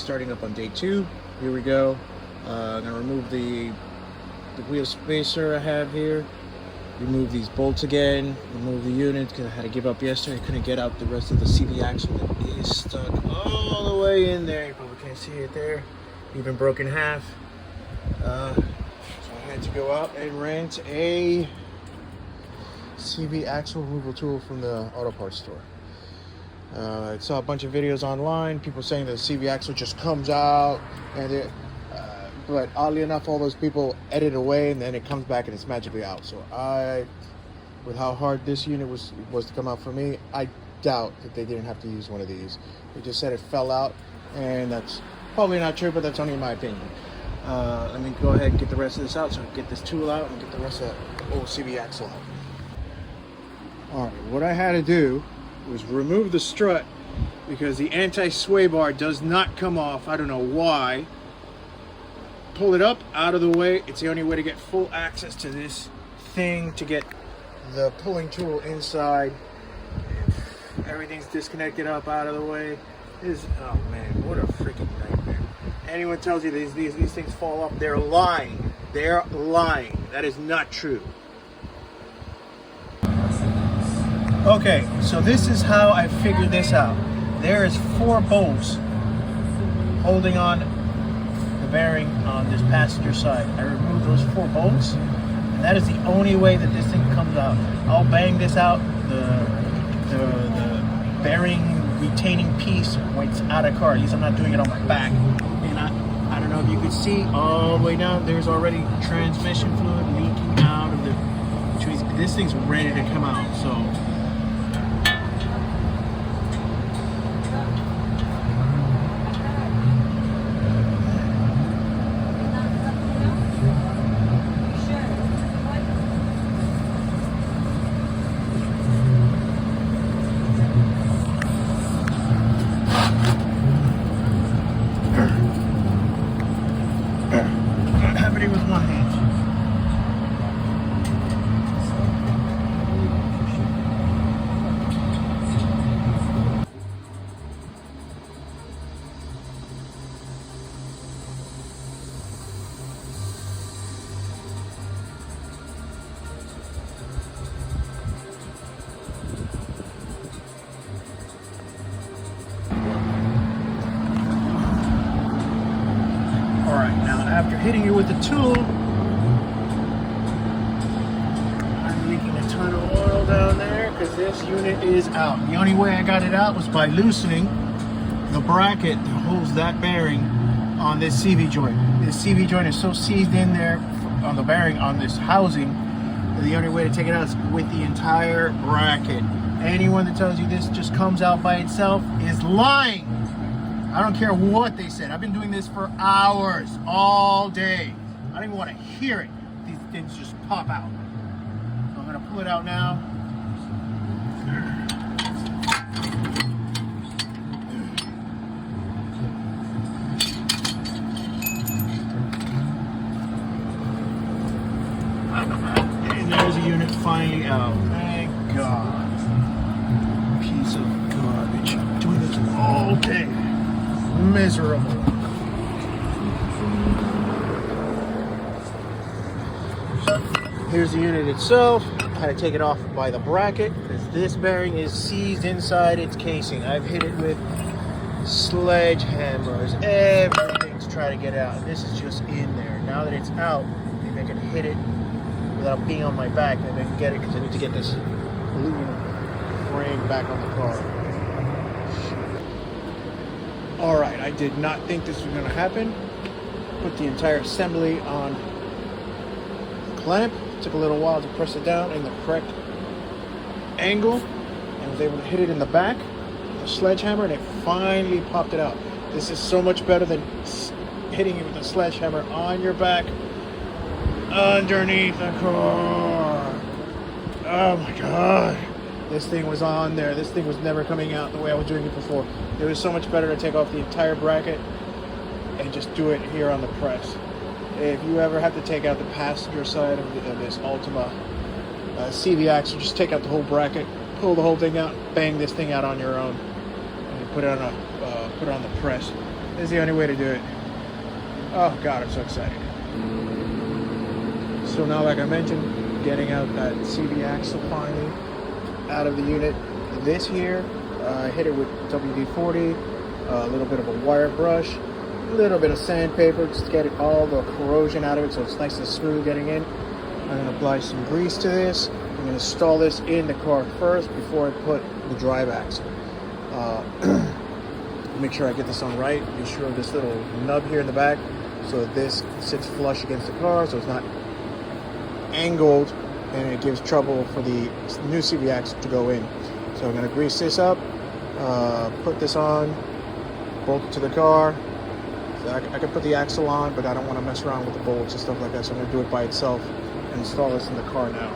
starting up on day 2. Here we go. I'm gonna remove the wheel spacer I have here. Remove these bolts again. Remove the unit because I had to give up yesterday. I couldn't get out the rest of the CV axle that is stuck all the way in there. You probably can't see it there. Even broken in half. So I had to go out and rent a CV axle removal tool from the auto parts store. I saw a bunch of videos online, people saying that the CV axle just comes out, and but oddly enough, all those people edit away and then it comes back and it's magically out. So with how hard this unit was to come out for me, I doubt that they didn't have to use one of these. They just said it fell out, and that's probably not true, but that's only my opinion. Let me go ahead and get the rest of this out so I can get this tool out and get the rest of the old CV axle out. Alright, what I had to do was remove the strut because the anti-sway bar does not come off. I don't know why. Pull it up out of the way. It's the only way to get full access to this thing, to get the pulling tool inside. Everything's disconnected up out of the way. Oh man, what a freaking nightmare. Anyone tells you these things fall off, they're lying. They're lying. That is not true. Okay, so this is how I figured this out. There is 4 bolts holding on the bearing on this passenger side. I removed those 4 bolts, and that is the only way that this thing comes out. I'll bang this out. The bearing retaining piece when it's out of car. At least I'm not doing it on my back. And I don't know if you can see all the way down. There's already transmission fluid leaking out of the. Which means this thing's ready to come out. So. With one hand. Alright, now after hitting it with the tool, I'm leaking a ton of oil down there because this unit is out. The only way I got it out was by loosening the bracket that holds that bearing on this CV joint. This CV joint is so seized in there on the bearing on this housing that the only way to take it out is with the entire bracket. Anyone that tells you this just comes out by itself is lying. I don't care what they said. I've been doing this for hours, all day. I don't even want to hear it. These things just pop out. So I'm gonna pull it out now. And there's a unit finally out. Thank God. Piece of garbage. I'm doing this all day. Miserable. Here's the unit itself. I had to take it off by the bracket because this bearing is seized inside its casing. I've hit it with sledgehammers, everything to try to get out. And this is just in there. Now that it's out, maybe I can hit it without being on my back. Maybe I can get it because I need to get this aluminum frame back on the car. Alright, I did not think this was going to happen. Put the entire assembly on the clamp. It took a little while to press it down in the correct angle. And I was able to hit it in the back with a sledgehammer, and it finally popped it out. This is so much better than hitting it with a sledgehammer on your back underneath the car. Oh my God. This thing was on there. This thing was never coming out the way I was doing it before. It was so much better to take off the entire bracket and just do it here on the press. If you ever have to take out the passenger side of this Altima CV axle, just take out the whole bracket, pull the whole thing out, bang this thing out on your own, and put it on the press. This is the only way to do it. Oh God, I'm so excited. So now, like I mentioned, getting out that CV axle finally out of the unit. This here, I hit it with WD-40, a little bit of a wire brush, a little bit of sandpaper just to get it, all the corrosion out of it so it's nice and smooth getting in. I'm going to apply some grease to this. I'm going to install this in the car first before I put the drive axle. Make sure I get this on right. Be sure of this little nub here in the back so that this sits flush against the car so it's not angled and it gives trouble for the new CV axle to go in. So I'm going to grease this up, put this on, bolt it to the car. So I can put the axle on, but I don't want to mess around with the bolts and stuff like that, so I'm going to do it by itself and install this in the car now.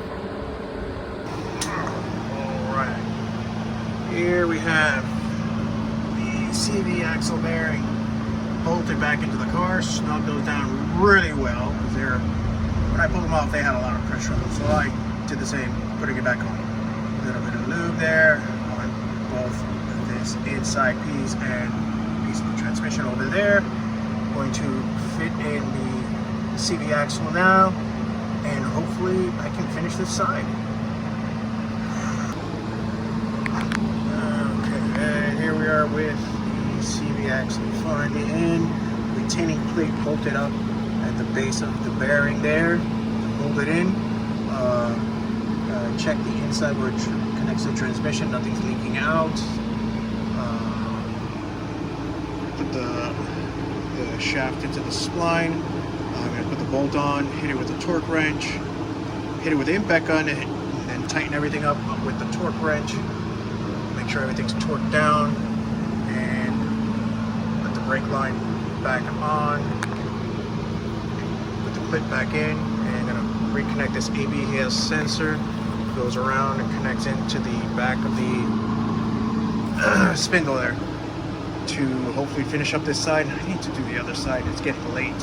Alright, here we have the CV axle bearing bolted back into the car. Snug those down really well because they're, when I pulled them off, they had a lot of pressure on them, so I did the same, putting it back on. A little bit of lube there on both this inside piece and piece of the transmission over there. Going to fit in the CV axle now, and hopefully I can finish this side. Okay, and here we are with the CV axle finally in. Retaining plate bolted up at the base of the bearing there. Hold it in. Check the inside where it connects to the transmission. Nothing's leaking out. Put the shaft into the spline. I'm going to put the bolt on, hit it with a torque wrench, hit it with the impact gun, and then tighten everything up with the torque wrench. Make sure everything's torqued down, and put the brake line back on. Put the clip back in, and I'm going to reconnect this ABS sensor. Goes around and connects into the back of the spindle there to hopefully finish up this side. I need to do the other side. It's getting late.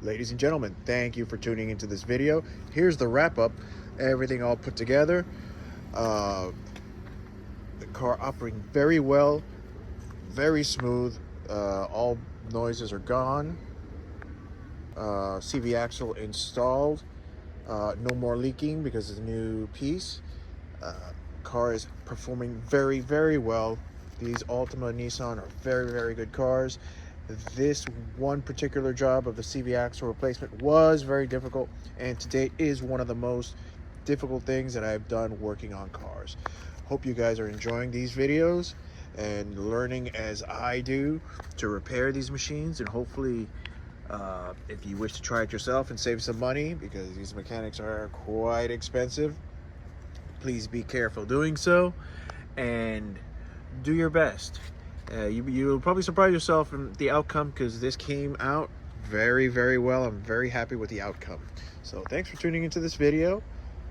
Ladies and gentlemen, thank you for tuning into this video. Here's the wrap up. Everything all put together. The car operating very well, very smooth. All noises are gone. CV axle installed. No more leaking because it's a new piece. Car is performing very, very well. These Altima Nissan are very, very good cars. This one particular job of the CV axle replacement was very difficult, and to date is one of the most difficult things that I've done working on cars. Hope you guys are enjoying these videos and learning as I do to repair these machines, and hopefully if you wish to try it yourself and save some money, because these mechanics are quite expensive, please be careful doing so and do your best. You'll probably surprise yourself in the outcome because this came out very, very well. I'm very happy with the outcome. So thanks for tuning into this video,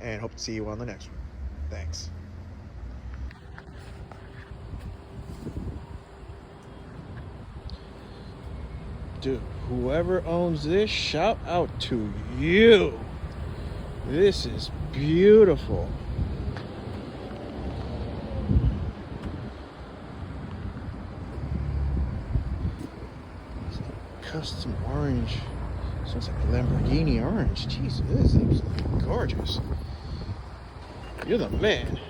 and hope to see you on the next one. Thanks. Dude, whoever owns this, shout out to you. This is beautiful. It's a custom orange. So it's like a Lamborghini orange. Jesus, this thing's gorgeous. You're the man.